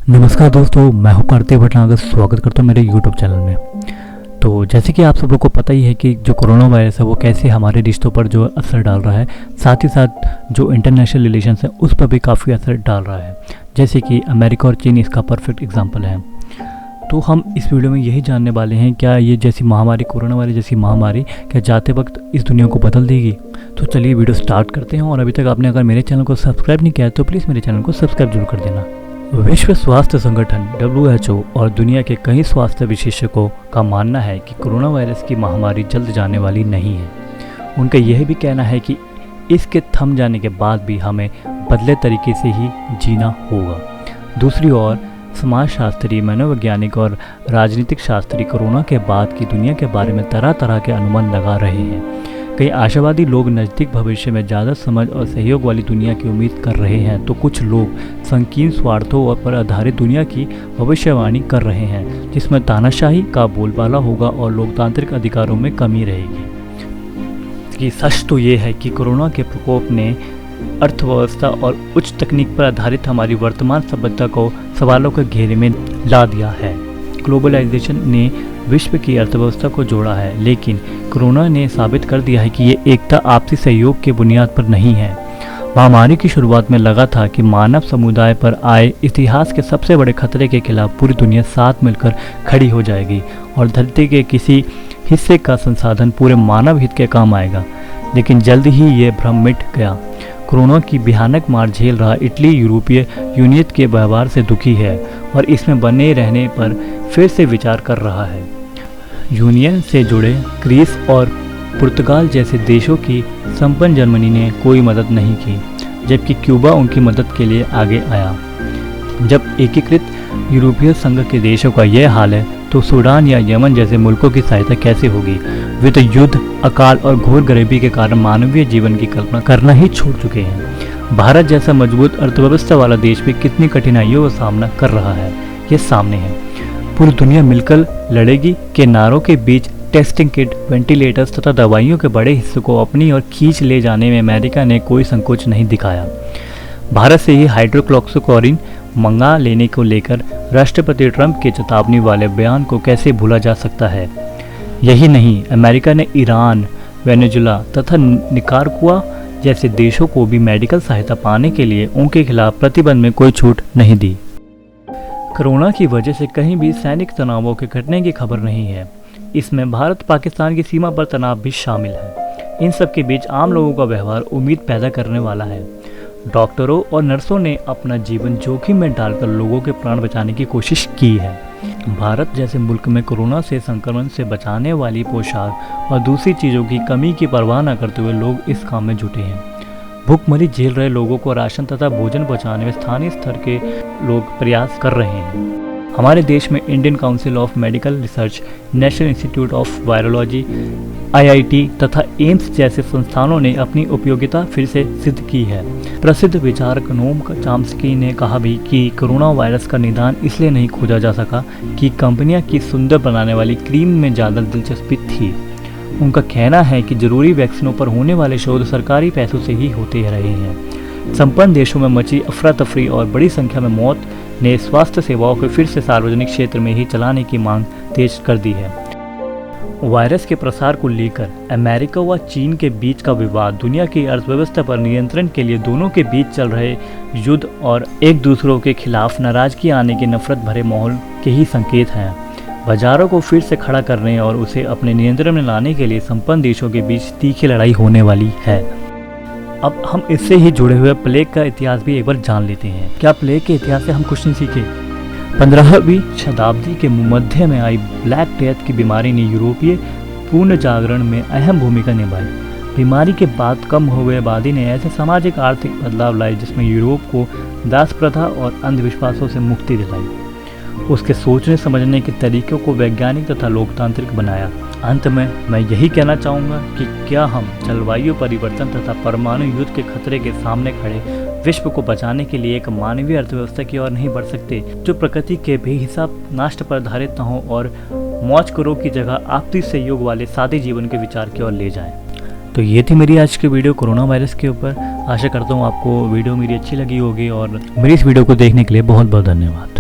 नमस्कार दोस्तों, मैं हूं कार्तिक भटनागर। स्वागत करता हूं मेरे YouTube चैनल में। तो जैसे कि आप सब लोग को पता ही है कि जो कोरोना वायरस है वो कैसे हमारे रिश्तों पर जो असर डाल रहा है, साथ ही साथ जो इंटरनेशनल रिलेशंस है उस पर भी काफ़ी असर डाल रहा है। जैसे कि अमेरिका और चीन इसका परफेक्ट एग्जाम्पल है। तो हम इस वीडियो में यही जानने वाले हैं, क्या ये जैसी महामारी, कोरोना वायरस जैसी महामारी क्या जाते वक्त इस दुनिया को बदल देगी। तो चलिए वीडियो स्टार्ट करते हैं। और अभी तक आपने अगर मेरे चैनल को सब्सक्राइब नहीं किया है तो प्लीज़ मेरे चैनल को सब्सक्राइब जरूर कर देना। विश्व स्वास्थ्य संगठन WHO और दुनिया के कई स्वास्थ्य विशेषज्ञों का मानना है कि कोरोना वायरस की महामारी जल्द जाने वाली नहीं है। उनका यह भी कहना है कि इसके थम जाने के बाद भी हमें बदले तरीके से ही जीना होगा। दूसरी ओर समाजशास्त्री, मनोवैज्ञानिक और राजनीतिक शास्त्री कोरोना के बाद की दुनिया के बारे में तरह तरह के अनुमान लगा रहे हैं। कई आशावादी लोग नज़दीक भविष्य में ज़्यादा समझ और सहयोग वाली दुनिया की उम्मीद कर रहे हैं, तो कुछ लोग संकीर्ण स्वार्थों पर आधारित दुनिया की भविष्यवाणी कर रहे हैं, जिसमें तानाशाही का बोलबाला होगा और लोकतांत्रिक अधिकारों में कमी रहेगी। कि सच तो ये है कि कोरोना के प्रकोप ने अर्थव्यवस्था और उच्च तकनीक पर आधारित हमारी वर्तमान सभ्यता को सवालों के घेरे में ला दिया है। ग्लोबलाइजेशन ने विश्व की अर्थव्यवस्था को जोड़ा है, लेकिन कोरोना ने साबित कर दिया है कि ये एकता आपसी सहयोग के बुनियाद पर नहीं है। महामारी की शुरुआत में लगा था कि मानव समुदाय पर आए इतिहास के सबसे बड़े खतरे के खिलाफ पूरी दुनिया साथ मिलकर खड़ी हो जाएगी और धरती के किसी हिस्से का संसाधन पूरे मानव हित के काम आएगा। लेकिन जल्द ही ये भ्रम मिट गया। कोरोना की भयानक मार झेल रहा इटली यूरोपीय यूनियन के व्यवहार से दुखी है और इसमें बने रहने पर फिर से विचार कर रहा है। यूनियन से जुड़े ग्रीस और पुर्तगाल जैसे देशों की संपन्न जर्मनी ने कोई मदद नहीं की, जबकि क्यूबा उनकी मदद के लिए आगे आया। जब एकीकृत यूरोपीय संघ के देशों का यह हाल है, तो सूडान या यमन जैसे मुल्कों की सहायता कैसे होगी। वे तो युद्ध, अकाल और घोर गरीबी के कारण मानवीय जीवन की कल्पना करना ही छोड़ चुके हैं। भारत जैसा मजबूत अर्थव्यवस्था वाला देश भी कितनी कठिनाइयों का सामना कर रहा है, ये सामने है। पूरी दुनिया मिलकर लड़ेगी के नारों के बीच टेस्टिंग किट, वेंटिलेटर्स तथा दवाइयों के बड़े हिस्से को अपनी ओर खींच ले जाने में अमेरिका ने कोई संकोच नहीं दिखाया। भारत से ही हाइड्रोक्लोरोक्विन मंगा लेने को लेकर राष्ट्रपति ट्रंप के चेतावनी वाले बयान को कैसे भूला जा सकता है। यही नहीं, अमेरिका ने ईरान, वेनेजुला तथा निकारागुआ जैसे देशों को भी मेडिकल सहायता पाने के लिए उनके खिलाफ प्रतिबंध में कोई छूट नहीं दी। कोरोना की वजह से कहीं भी सैनिक तनावों के घटने की खबर नहीं है। इसमें भारत पाकिस्तान की सीमा पर तनाव भी शामिल है। इन सब के बीच आम लोगों का व्यवहार उम्मीद पैदा करने वाला है। डॉक्टरों और नर्सों ने अपना जीवन जोखिम में डालकर लोगों के प्राण बचाने की कोशिश की है। भारत जैसे मुल्क में कोरोना से संक्रमण से बचाने वाली पोशाक और दूसरी चीज़ों की कमी की परवाह न करते हुए लोग इस काम में जुटे हैं। भूखमरी झेल रहे लोगों को राशन तथा भोजन पहुंचाने में स्थानीय स्तर के लोग प्रयास कर रहे हैं। हमारे देश में Indian council of medical research, national institute of virology, IIT तथा एम्स जैसे संस्थानों ने अपनी उपयोगिता फिर से सिद्ध की है। प्रसिद्ध विचारक नोम चॉम्स्की ने कहा भी कि कोरोना वायरस का निदान इसलिए नहीं खोजा जा सका कि कंपनियां की सुंदर बनाने वाली क्रीम में ज़्यादा दिलचस्पी थी। उनका कहना है कि जरूरी वैक्सीनों पर होने वाले शोध सरकारी पैसों से ही होते रहे हैं। संपन्न देशों में मची अफरा तफरी और बड़ी संख्या में मौत ने स्वास्थ्य सेवाओं को फिर से सार्वजनिक क्षेत्र में ही चलाने की मांग तेज कर दी है। वायरस के प्रसार को लेकर अमेरिका व चीन के बीच का विवाद दुनिया की अर्थव्यवस्था पर नियंत्रण के लिए दोनों के बीच चल रहे युद्ध और एक दूसरों के खिलाफ नाराजगी आने के नफरत भरे माहौल के ही संकेत हैं। बाजारों को फिर से खड़ा करने और उसे अपने नियंत्रण में लाने के लिए संपन्न देशों के बीच तीखी लड़ाई होने वाली है। अब हम इससे ही जुड़े हुए प्लेग का इतिहास भी एक बार जान लेते हैं। क्या प्लेग के इतिहास से हम कुछ नहीं सीखे? 15वीं शताब्दी के मध्य में आई ब्लैक डेथ की बीमारी ने यूरोपीय पूर्ण जागरण में अहम भूमिका निभाई। बीमारी के बाद कम हुए आबादी ने ऐसे सामाजिक आर्थिक बदलाव लाए जिसमें यूरोप को दास प्रथा और अंधविश्वासों से मुक्ति दिलाई। उसके सोचने समझने के तरीकों को वैज्ञानिक तथा लोकतांत्रिक बनाया। अंत में मैं यही कहना चाहूँगा कि क्या हम जलवायु परिवर्तन तथा परमाणु युद्ध के खतरे के सामने खड़े विश्व को बचाने के लिए एक मानवीय अर्थव्यवस्था की ओर नहीं बढ़ सकते, जो प्रकृति के बेहिसाब नाश पर आधारित न हो और मौज करो की जगह आपसी सहयोग वाले सादे जीवन के विचार की ओर ले जाएं। तो ये थी मेरी आज की वीडियो कोरोना वायरस के ऊपर। आशा करता हूँ आपको वीडियो मेरी अच्छी लगी होगी और मेरी इस वीडियो को देखने के लिए बहुत बहुत धन्यवाद।